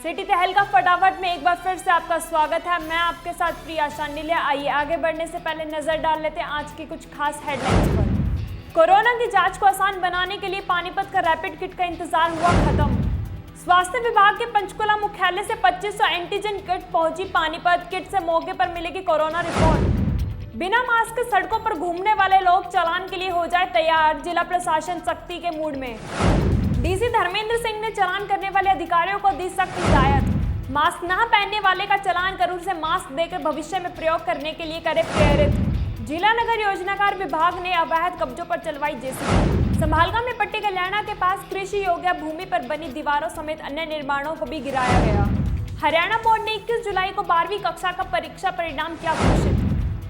City तहल का फटाफट में एक बार फिर से आपका स्वागत है। मैं आपके साथ प्रिया शांडिल्य। आइए आगे बढ़ने से पहले नजर डाल लेते हैं आज की कुछ खास हेडलाइंस पर। कोरोना की जांच को आसान बनाने के लिए पानीपत का रैपिड किट का इंतजार हुआ खत्म। स्वास्थ्य विभाग के पंचकुला मुख्यालय से 2500 एंटीजन किट पहुंची पानीपत। किट से मौके पर मिलेगी कोरोना रिपोर्ट। बिना मास्क सड़कों पर घूमने वाले लोग चालान के लिए हो जाए तैयार। जिला प्रशासन सख्ती के मूड में। डीसी धर्मेंद्र सिंह ने चालान करने वाले अधिकारियों को दी सख्त हिदायत। मास्क न पहनने वाले का चालान कर उसे मास्क देकर भविष्य में प्रयोग करने के लिए करे प्रेरित। जिला नगर योजनाकार विभाग ने अवैध कब्जों पर चलवाई जेसीबी। संभालगा में पट्टी कल्याणा के पास कृषि योग्य भूमि पर बनी दीवारों समेत अन्य निर्माणों को भी गिराया गया। हरियाणा बोर्ड ने 21 जुलाई को 12वीं कक्षा का परीक्षा परिणाम किया घोषित।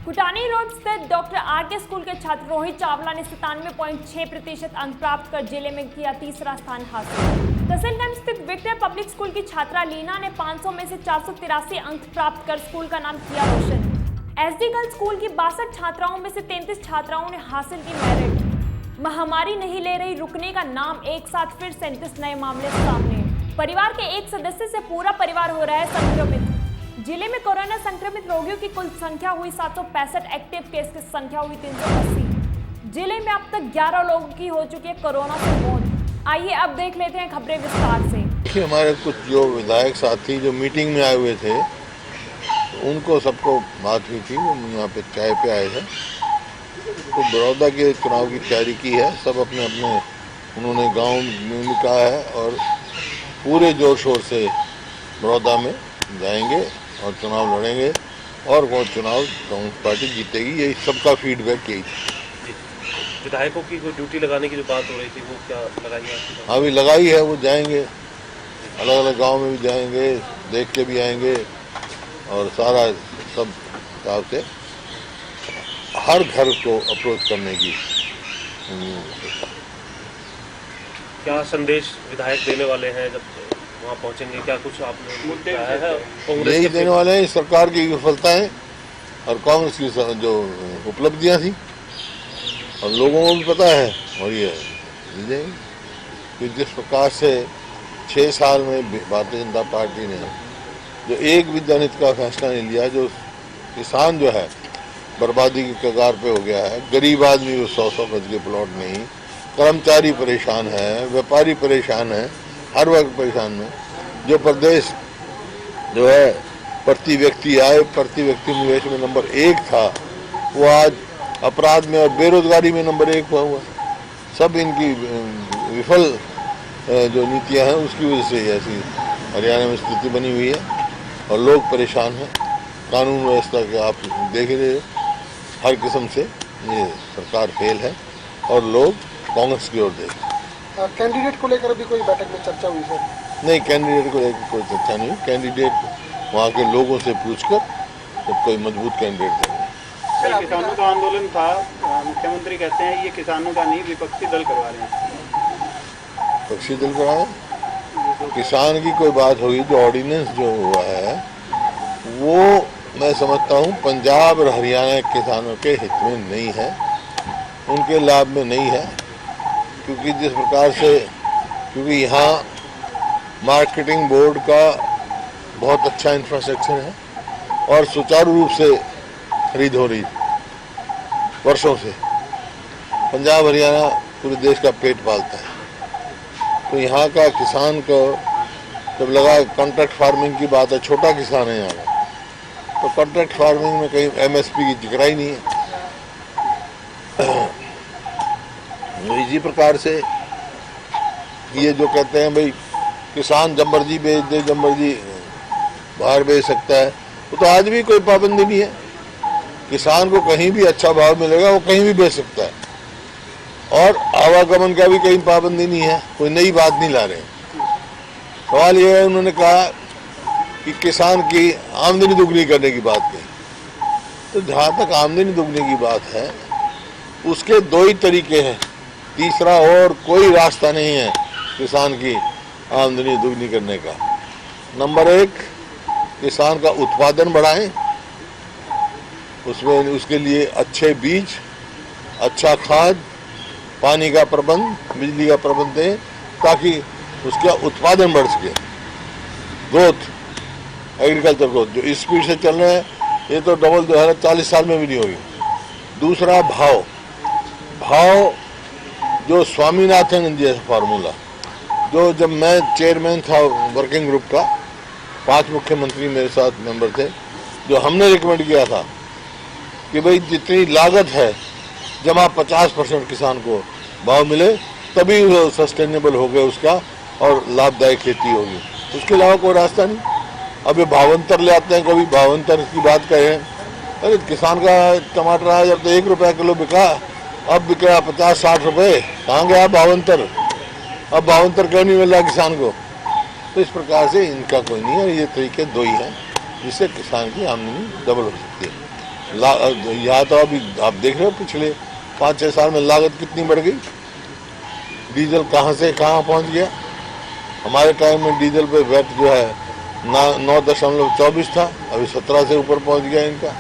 कुटानी रोड स्थित डॉक्टर आर.के. स्कूल के छात्र रोहित चावला ने 97.6% अंक प्राप्त कर जिले में किया तीसरा स्थान हासिल। तहसीलगंज स्थित विक्टर पब्लिक स्कूल की छात्रा लीना ने 500 में से 483 अंक प्राप्त कर स्कूल का नाम किया रोशन। एसडी गर्ल्स स्कूल की 62 छात्राओं में से 33 छात्राओं ने हासिल की मेरिट। महामारी नहीं ले रही रुकने का नाम, एक साथ फिर 37 नए मामले सामने। परिवार के एक सदस्य से पूरा परिवार हो रहा है संक्रमित। जिले में कोरोना संक्रमित रोगियों की कुल संख्या हुई 765, एक्टिव केस की संख्या हुई 380। जिले में अब तक 11 लोगों की हो चुकी है कोरोना से मौत। आइए अब देख लेते हैं खबरें विस्तार से। देखिए, हमारे कुछ जो विधायक साथी जो मीटिंग में आए हुए थे, उनको सबको बात हुई थी, वो यहाँ पे चाय पे आए थे। तो बड़ौदा के चुनाव की तैयारी की है, सब अपने अपने उन्होंने गांव में भी कहा है और पूरे जोर शोर से बड़ौदा में जाएंगे और चुनाव लड़ेंगे और वो चुनाव कांग्रेस पार्टी जीतेगी। यही सबका फीडबैक यही था। विधायकों की कोई ड्यूटी लगाने की जो बात हो रही थी वो क्या लगाई है? हाँ, अभी लगाई है, वो जाएंगे अलग अलग गांव में भी जाएंगे, देख के भी आएंगे और सारा सब हिसाब से हर घर को अप्रोच करने की। क्या संदेश विधायक देने वाले हैं जब वहाँ पहुँचेंगे? क्या कुछ आपने मुद्दे है यही देने वाले हैं, सरकार की विफलताएं और कांग्रेस की जो उपलब्धियां थी और लोगों को भी पता है और ये कि जिस प्रकार से 6 साल में भारतीय जनता पार्टी ने जो एक भी जनहित का फैसला नहीं लिया, जो किसान जो है बर्बादी की कगार पे हो गया है, गरीब आदमी को 100-100 गज के प्लॉट नहीं, कर्मचारी परेशान है, व्यापारी परेशान है, हर वर्ग परेशान है। जो प्रदेश जो है प्रति व्यक्ति आय, प्रति व्यक्ति निवेश में नंबर 1 था, वो आज अपराध में और बेरोजगारी में नंबर 1 हुआ। सब इनकी विफल जो नीतियां हैं उसकी वजह से ऐसी हरियाणा में स्थिति बनी हुई है और लोग परेशान हैं। कानून व्यवस्था के आप देख रहे हो, हर किस्म से ये सरकार फेल है और लोग कांग्रेस की ओर देख। कैंडिडेट को लेकर भी कोई बैठक में चर्चा हुई सर? नहीं, कैंडिडेट को लेकर कोई चर्चा नहीं हुई। कैंडिडेट वहाँ के लोगों से पूछकर जब कोई मजबूत कैंडिडेट देंगे। किसानों का आंदोलन था, मुख्यमंत्री कहते हैं ये किसानों का नहीं विपक्षी दल करवा रहे हैं। विपक्षी दल कराए? किसान की कोई बात हुई, जो ऑर्डिनेंस जो हुआ है वो मैं समझता हूँ पंजाब और हरियाणा के किसानों के हित में नहीं है, उनके लाभ में नहीं है। क्योंकि जिस प्रकार से, क्योंकि यहाँ मार्केटिंग बोर्ड का बहुत अच्छा इंफ्रास्ट्रक्चर है और सुचारू रूप से खरीद हो रही वर्षों से। पंजाब हरियाणा पूरे देश का पेट पालता है, तो यहाँ का किसान को जब लगा कॉन्ट्रैक्ट फार्मिंग की बात है, छोटा किसान है यहाँ, तो कॉन्ट्रैक्ट फार्मिंग में कहीं एमएसपी की जिक्र ही नहीं है। इसी प्रकार से ये जो कहते हैं भाई किसान जब मर्जी बेच दे, जब मर्जी बाहर बेच सकता है, वो तो आज भी कोई पाबंदी नहीं है। किसान को कहीं भी अच्छा भाव मिलेगा, वो कहीं भी बेच सकता है और आवागमन का भी कहीं पाबंदी नहीं है। कोई नई बात नहीं ला रहे। सवाल ये है, उन्होंने कहा कि किसान की आमदनी दुगनी करने की बात कही। तो जहाँ तक आमदनी दुगनी की बात है, उसके 2 ही तरीके हैं, तीसरा और कोई रास्ता नहीं है किसान की आमदनी दुगनी करने का। नंबर 1, किसान का उत्पादन बढ़ाएं, उसमें उसके लिए अच्छे बीज, अच्छा खाद, पानी का प्रबंध, बिजली का प्रबंध दें ताकि उसका उत्पादन बढ़ सके। ग्रोथ, एग्रीकल्चर ग्रोथ जो स्पीड से चल रहे हैं, ये तो डबल 2040 साल में भी नहीं होगी। दूसरा भाव जो स्वामीनाथन जी फार्मूला, जो जब मैं चेयरमैन था वर्किंग ग्रुप का, 5 मुख्यमंत्री मेरे साथ मेंबर थे, जो हमने रिकमेंड किया था कि भाई जितनी लागत है जमा 50% किसान को भाव मिले, तभी वो सस्टेनेबल हो गया उसका और लाभदायक खेती होगी। उसके अलावा कोई रास्ता नहीं। अब ये भावांतर ले आते हैं, कभी भावांतर की बात करें, अरे किसान का टमाटर आया जब तो 1 रुपया किलो बिका, अब बिक रहा 50-60 रुपये, कहाँ गया भावांतर? अब भावांतर क्यों नहीं मिल रहा किसान को? तो इस प्रकार से इनका कोई नहीं है, ये तरीके दो ही हैं जिससे किसान की आमदनी डबल हो सकती है। यहाँ तो अभी आप देख रहे हो पिछले 5-6 साल में लागत कितनी बढ़ गई, डीजल कहाँ से कहाँ पहुँच गया। हमारे टाइम में डीजल पे वैट जो है 9.24 था, अभी 17 से ऊपर पहुँच गया इनका।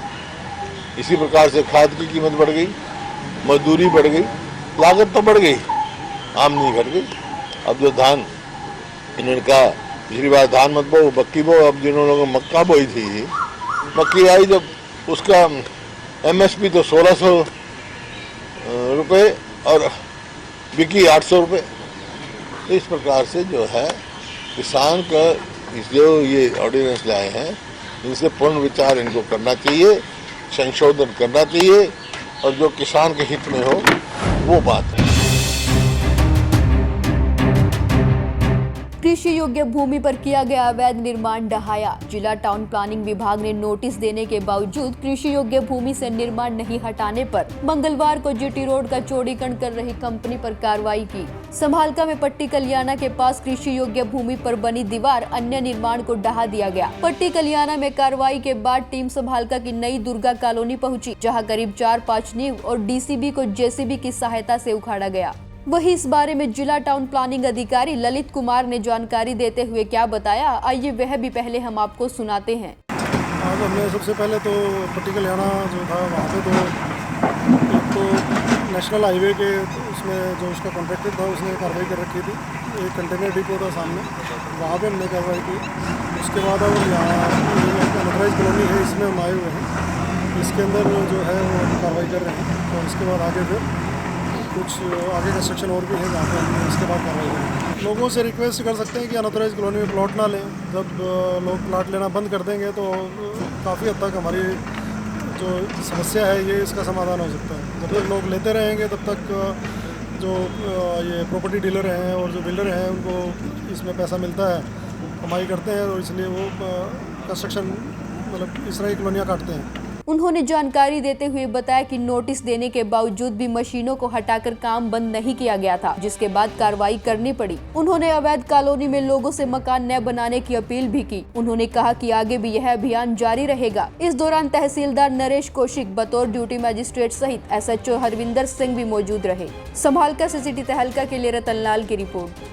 इसी प्रकार से खाद की कीमत बढ़ गई, मजदूरी बढ़ गई, लागत तो बढ़ गई, आमदनी घट गई। अब जो धान इन्होंने कहा पिछली बार धान मत बो, मक्की बो, अब जिन्होंने मक्का बोई थी, मक्की आई जब उसका MSP तो 1600 रुपये और बिकी 800 रुपये। तो इस प्रकार से जो है किसान का जो ये ऑर्डिनेंस लाए हैं, इनसे पूर्ण विचार इनको करना चाहिए, संशोधन करना चाहिए और जो किसान के हित में हो वो बात है। कृषि योग्य भूमि पर किया गया अवैध निर्माण ढहाया। जिला टाउन प्लानिंग विभाग ने नोटिस देने के बावजूद कृषि योग्य भूमि से निर्माण नहीं हटाने पर मंगलवार को GT रोड का चौड़ीकरण कर रही कंपनी पर कार्रवाई की। संभालका में पट्टी कलियाना के पास कृषि योग्य भूमि पर बनी दीवार अन्य निर्माण को ढहा दिया गया। पट्टी कलियाना में कार्रवाई के बाद टीम संभालका की नई दुर्गा कॉलोनी पहुंची, जहां करीब 4-5 नींव और DCB को JCB की सहायता से उखाड़ा गया। वहीं इस बारे में जिला टाउन प्लानिंग अधिकारी ललित कुमार ने जानकारी देते हुए क्या बताया, आइए वह भी पहले हम आपको सुनाते हैं। आज हमने सबसे पहले तो पट्टी कलियाना जो था वहाँ पे तो नेशनल हाईवे के उसमें जो उसका कॉन्ट्रैक्टर था उसने कार्रवाई कर रखी थी। एक कंटेनर डिपो था सामने, वहाँ पे हमने कार्रवाई की। उसके बाद अब यहाँ अनऑथराइज कॉलोनी है, इसमें हम आए हुए हैं, इसके अंदर जो है वो कार्रवाई कर रहे हैं। और इसके बाद आगे फिर कुछ आगे कंस्ट्रक्शन और भी है जहाँ पे हम इसके बाद कार्रवाई करेंगे। लोगों से रिक्वेस्ट कर सकते हैं कि अनऑथराइज कॉलोनी में प्लॉट ना लें। जब लोग प्लॉट लेना बंद कर देंगे तो काफ़ी हद तक हमारी जो समस्या है ये इसका समाधान हो सकता है। जब तक लोग लेते रहेंगे तब तक जो ये प्रॉपर्टी डीलर हैं और जो बिल्डर हैं उनको इसमें पैसा मिलता है, कमाई करते हैं, और इसलिए वो कंस्ट्रक्शन मतलब इस तरह की कॉलोनियाँ काटते हैं। उन्होंने जानकारी देते हुए बताया कि नोटिस देने के बावजूद भी मशीनों को हटाकर काम बंद नहीं किया गया था, जिसके बाद कार्रवाई करनी पड़ी। उन्होंने अवैध कॉलोनी में लोगों से मकान न बनाने की अपील भी की। उन्होंने कहा कि आगे भी यह अभियान जारी रहेगा। इस दौरान तहसीलदार नरेश कौशिक बतौर ड्यूटी मजिस्ट्रेट सहित SHO हरविंदर सिंह भी मौजूद रहे। संभालका से सिटी तहलका के लिए रतनलाल की रिपोर्ट।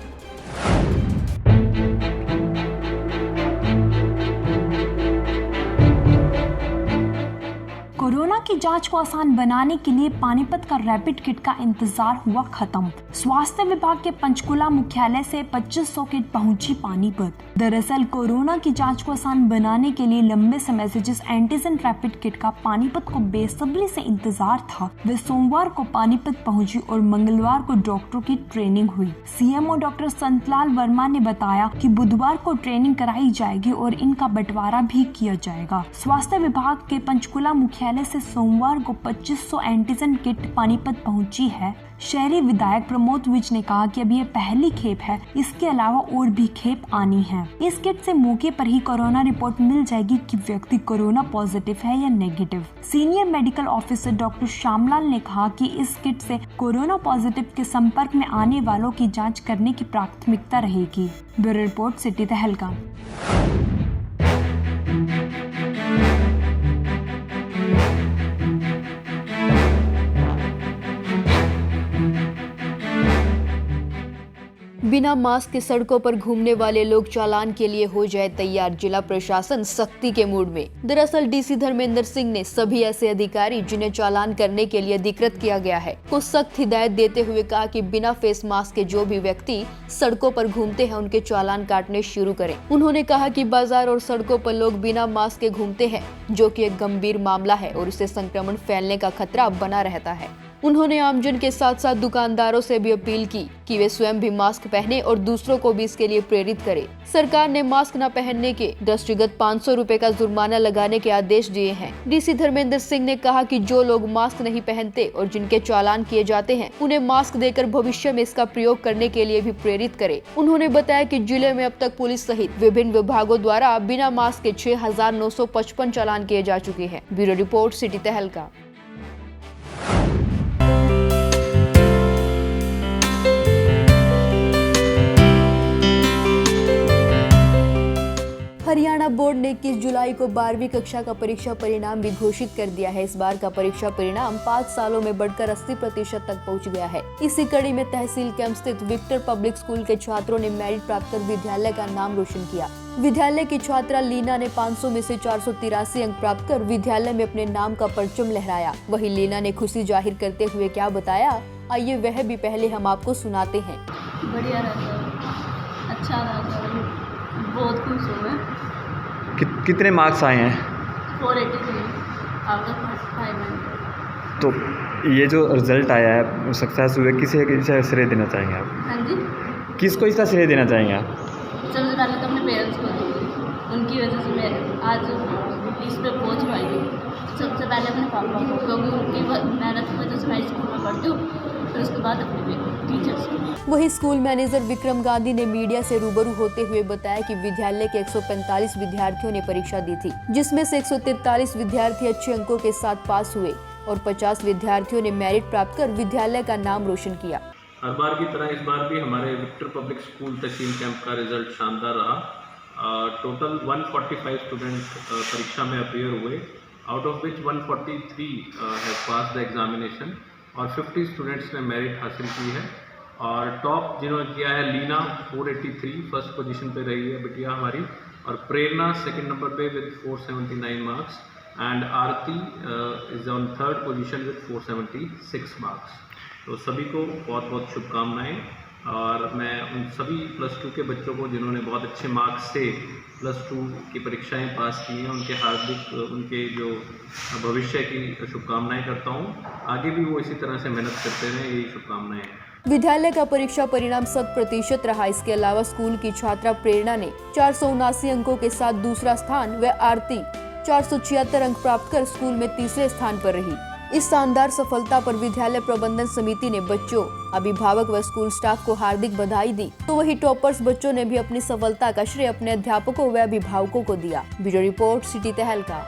कोरोना की जांच को आसान बनाने के लिए पानीपत का रैपिड किट का इंतजार हुआ खत्म। स्वास्थ्य विभाग के पंचकुला मुख्यालय से 2500 किट पहुंची पानीपत। दरअसल कोरोना की जांच को आसान बनाने के लिए लंबे समय से जिस एंटीजन रैपिड किट का पानीपत को बेसब्री से इंतजार था, वे सोमवार को पानीपत पहुंची और मंगलवार को डॉक्टरों की ट्रेनिंग हुई। CMO डॉक्टर संतलाल वर्मा ने बताया कि बुधवार को ट्रेनिंग कराई जाएगी और इनका बंटवारा भी किया जाएगा। स्वास्थ्य विभाग के पंचकुला मुख्यालय से सोमवार को 2500 एंटीजन किट पानीपत पहुंची है। शहरी विधायक प्रमोद विज ने कहा कि अब ये पहली खेप है, इसके अलावा और भी खेप आनी है। इस किट से मौके पर ही कोरोना रिपोर्ट मिल जाएगी कि व्यक्ति कोरोना पॉजिटिव है या negative. Senior medical officer doctor Shyamlal ने कहा कि इस किट से कोरोना पॉजिटिव के संपर्क में आने वालों की जाँच करने की प्राथमिकता रहेगी। ब्यूरो रिपोर्ट सिटी तहलका। बिना मास्क के सड़कों पर घूमने वाले लोग चालान के लिए हो जाए तैयार, जिला प्रशासन सख्ती के मूड में। दरअसल डीसी धर्मेंद्र सिंह ने सभी ऐसे अधिकारी जिन्हें चालान करने के लिए अधिकृत किया गया है को सख्त हिदायत देते हुए कहा कि बिना फेस मास्क के जो भी व्यक्ति सड़कों पर घूमते हैं उनके चालान काटने शुरू करें। उन्होंने कहा कि बाजार और सड़कों पर लोग बिना मास्क के घूमते हैं, जो कि एक गंभीर मामला है और इससे संक्रमण फैलने का खतरा बना रहता है। उन्होंने आमजन के साथ साथ दुकानदारों से भी अपील की कि वे स्वयं भी मास्क पहने और दूसरों को भी इसके लिए प्रेरित करें। सरकार ने मास्क न पहनने के दृष्टिगत 500 रुपए का जुर्माना लगाने के आदेश दिए हैं। डीसी धर्मेंद्र सिंह ने कहा कि जो लोग मास्क नहीं पहनते और जिनके चालान किए जाते हैं उन्हें मास्क देकर भविष्य में इसका प्रयोग करने के लिए भी प्रेरित करें। उन्होंने बताया कि जिले में अब तक पुलिस सहित विभिन्न विभागों द्वारा बिना मास्क के 6,955 चालान किए जा चुके हैं। ब्यूरो रिपोर्ट, सिटी तहलका। हरियाणा बोर्ड ने 21 जुलाई को 12वीं कक्षा का परीक्षा परिणाम भी घोषित कर दिया है। इस बार का परीक्षा परिणाम 5 सालों में बढ़कर 80% तक पहुंच गया है। इसी कड़ी में तहसील कैंप स्थित विक्टर पब्लिक स्कूल के छात्रों ने मेरिट प्राप्त कर विद्यालय का नाम रोशन किया। विद्यालय की छात्रा लीना ने 500 में से 483 अंक प्राप्त कर विद्यालय में अपने नाम का परचम लहराया। वहीं लीना ने खुशी जाहिर करते हुए क्या बताया, आइए वह भी पहले हम आपको सुनाते हैं। बढ़िया रहा, अच्छा रहा, बहुत खुश हूँ मैं। कितने मार्क्स आए हैं? 483 आउट ऑफ 500। तो ये जो रिजल्ट आया है सक्सेस हुए, किसे श्रेय देना चाहेंगे आप? हाँ जी, किसको इसका श्रेय देना चाहेंगे आप? सबसे पहले तो अपने पेरेंट्स को दूँगी, उनकी वजह से मैं आज इस पे पहुँच पाई हूँ। सबसे पहले अपने पापा को, क्योंकि उनकी मेहनत की वजह से मैं स्कूल में पढ़ती हूँ, फिर उसके बाद अपने टीचर्स को। वही स्कूल मैनेजर विक्रम गांधी ने मीडिया से रूबरू होते हुए बताया कि विद्यालय के 145 विद्यार्थियों ने परीक्षा दी थी, जिसमें से 143 विद्यार्थी अच्छे अंकों के साथ पास हुए और 50 विद्यार्थियों ने मेरिट प्राप्त कर विद्यालय का नाम रोशन किया। हर बार की तरह इस बार भी हमारे विक्टर पब्लिक स्कूल तहसील कैंप का रिजल्ट शानदार रहा। टोटल 145 स्टूडेंट परीक्षा में अपीयर हुए, out of which 143 have pass the examination और 50 स्टूडेंट्स ने मेरिट हासिल की है। और टॉप जिन्होंने किया है लीना 483 फर्स्ट पोजीशन पे रही है बिटिया हमारी, और प्रेरणा सेकंड नंबर पे with 479 marks and Aarti is on third position with 476 marks. तो सभी को बहुत बहुत शुभकामनाएं और मैं उन सभी +2 के बच्चों को जिन्होंने बहुत अच्छे मार्क्स से +2 की परीक्षाएं पास की हैं उनके हार्दिक उनके जो भविष्य की शुभकामनाएं करता हूं। आगे भी वो इसी तरह से मेहनत करते रहें, यही शुभकामनाएं हैं। विद्यालय का परीक्षा परिणाम 100% रहा। इसके अलावा स्कूल की छात्रा प्रेरणा ने 479 अंकों के साथ दूसरा स्थान व आरती 476 अंक प्राप्त कर स्कूल में तीसरे स्थान पर रही। इस शानदार सफलता पर विद्यालय प्रबंधन समिति ने बच्चों, अभिभावक व स्कूल स्टाफ को हार्दिक बधाई दी। तो वही टॉपर्स बच्चों ने भी अपनी सफलता का श्रेय अपने अध्यापकों व अभिभावकों को दिया। ब्यूरो रिपोर्ट, सिटी तहलका।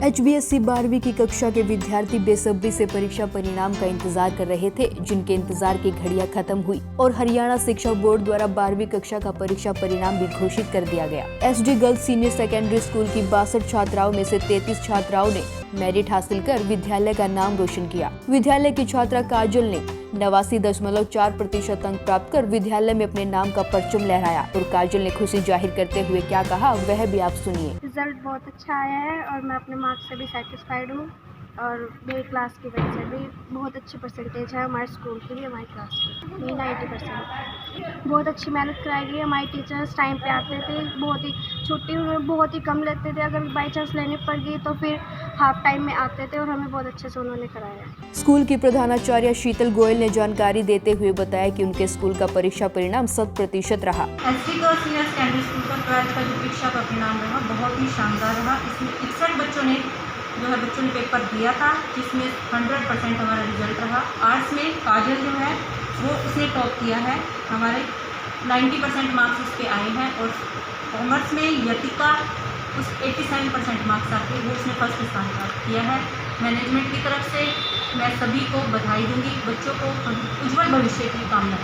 HBSC 12वीं की कक्षा के विद्यार्थी बेसब्री से परीक्षा परिणाम का इंतजार कर रहे थे, जिनके इंतजार की घड़ियां खत्म हुई और हरियाणा शिक्षा बोर्ड द्वारा 12वीं कक्षा का परीक्षा परिणाम भी घोषित कर दिया गया। SD girls senior secondary school की 62 छात्राओं में से 33 छात्राओं ने मेरिट हासिल कर विद्यालय का नाम रोशन किया। विद्यालय की छात्रा काजल ने 89.4% अंक प्राप्त कर विद्यालय में अपने नाम का परचम लहराया और काजल ने खुशी जाहिर करते हुए क्या कहा, वह भी आप सुनिए। रिजल्ट बहुत अच्छा आया है और मैं अपने मार्क्स से भी सेटिस्फाइड हूँ और मेरी क्लास की वजह से भी बहुत अच्छी परसेंटेज है हमारे स्कूल की भी, हमारी क्लास की 90%। बहुत अच्छी मेहनत कराई गई। हमारे टीचर्स टाइम पे आते थे, बहुत ही छुट्टी बहुत ही कम लेते थे, अगर बाई चांस लेनी पड़ गई तो फिर हाफ टाइम में आते थे और हमें बहुत अच्छे से उन्होंने कराया। स्कूल की प्रधानाचार्य शीतल गोयल ने जानकारी देते हुए बताया कि उनके स्कूल का परीक्षा परिणाम 100% रहा। SD girls senior secondary school का 12th का जो परीक्षा का परिणाम रहा बहुत ही शानदार रहा। इसमें 61 बच्चों ने पेपर दिया था, जिसमें 100% हमारा रिजल्ट रहा। आर्ट्स में काजल जो है वो उसने टॉप किया है, हमारे 90% मार्क्स उस पर आए हैं। और कॉमर्स में यतिका उस 87% मार्क्स आके वो उसने फर्स्ट स्थान प्राप्त किया है। मैनेजमेंट की तरफ से मैं सभी को बधाई दूंगी, बच्चों को उज्जवल भविष्य की कामना।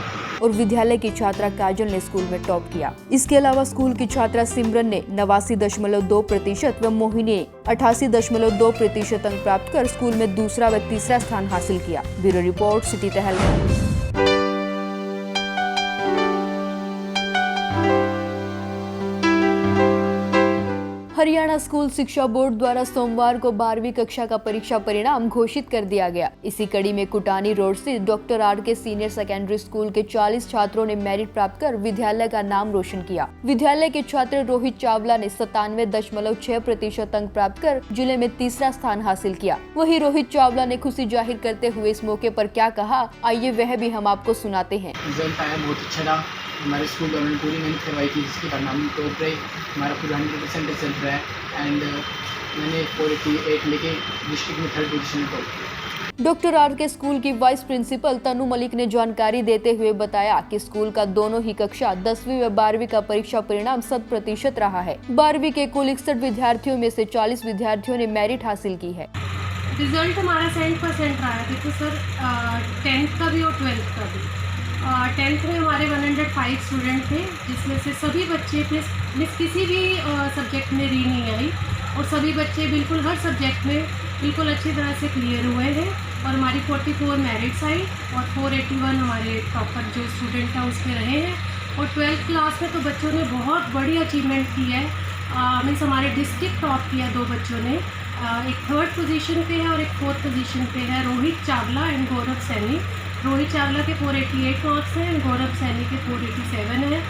और विद्यालय की छात्रा काजल ने स्कूल में टॉप किया। इसके अलावा स्कूल की छात्रा सिमरन ने 89.2% व मोहिनी ने 88.2% अंक प्राप्त कर स्कूल में दूसरा व तीसरा स्थान हासिल किया। ब्यूरो रिपोर्ट, सिटी तहलका। हरियाणा स्कूल शिक्षा बोर्ड द्वारा सोमवार को 12वीं कक्षा का परीक्षा परिणाम घोषित कर दिया गया। इसी कड़ी में कुटानी रोड स्थित doctor R K. Senior secondary school के 40 छात्रों ने मेरिट प्राप्त कर विद्यालय का नाम रोशन किया। विद्यालय के छात्र रोहित चावला ने 97.6% अंक प्राप्त कर जिले में तीसरा स्थान हासिल किया। वहीं रोहित चावला ने खुशी जाहिर करते हुए इस मौके पर क्या कहा, आइए वह भी हम आपको सुनाते हैं। रिजल्ट आया, बहुत अच्छा रहा। हमारे स्कूल में उन्होंने पूरी मेहनत करवाई थी, जिसके परिणाम टॉप रहे। हमारा पूरा 100% रिजल्ट रहा है एंड मैंने 488 लेके डिस्ट्रिक्ट में 3rd position top. Doctor R K. School की वाइस प्रिंसिपल तनु मलिक ने जानकारी देते हुए बताया कि स्कूल का दोनों ही कक्षा 10वीं व 12वीं का परीक्षा परिणाम 100% रहा है। 12वीं के कुल 61 विद्यार्थियों में से 40 विद्यार्थियों ने मेरिट हासिल की है। रिजल्ट हमारा 100% रहा है। देखो सर, 10th का भी और 12th का भी। 10th में हमारे 105 स्टूडेंट थे, जिसमें से सभी बच्चे मिस किसी भी सब्जेक्ट में री नहीं आई और सभी बच्चे बिल्कुल हर सब्जेक्ट में बिल्कुल अच्छी तरह से क्लियर हुए हैं और हमारी 44 मेरिट्स आई और 481 हमारे टॉपर जो स्टूडेंट था उसमें रहे हैं। और 12th क्लास में तो बच्चों ने बहुत बड़ी अचीवमेंट की है। मीन्स हमारे डिस्ट्रिक्ट टॉप किया 2 बच्चों ने, एक 3rd पोजीशन पे है और एक 4th पोजीशन पे है, रोहित चावला एंड गौरव सैनी। रोहित चावला के 488 मार्क्स हैं, गौरव सैनी के 487 है।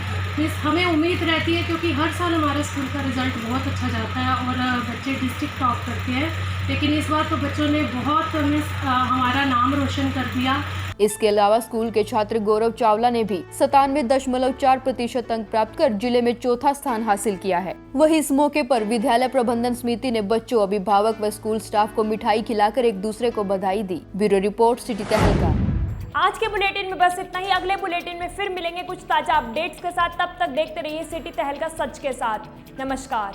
हमें उम्मीद रहती है क्योंकि हर साल हमारा स्कूल का रिजल्ट बहुत अच्छा जाता है और बच्चे डिस्ट्रिक्ट टॉप करते हैं, लेकिन इस बार तो बच्चों ने बहुत हमारा नाम रोशन कर दिया। इसके अलावा स्कूल के छात्र गौरव चावला ने भी 97.4% अंक प्राप्त कर जिले में 4था स्थान हासिल किया है। वहीं इस मौके पर विद्यालय प्रबंधन समिति ने बच्चों, अभिभावक व स्कूल स्टाफ को मिठाई खिलाकर एक दूसरे को बधाई दी। ब्यूरो रिपोर्ट, सिटी तहलका। आज के बुलेटिन में बस इतना ही। अगले बुलेटिन में फिर मिलेंगे कुछ ताजा अपडेट्स के साथ। तब तक देखते रहिए सिटी तहलका सच के साथ। नमस्कार।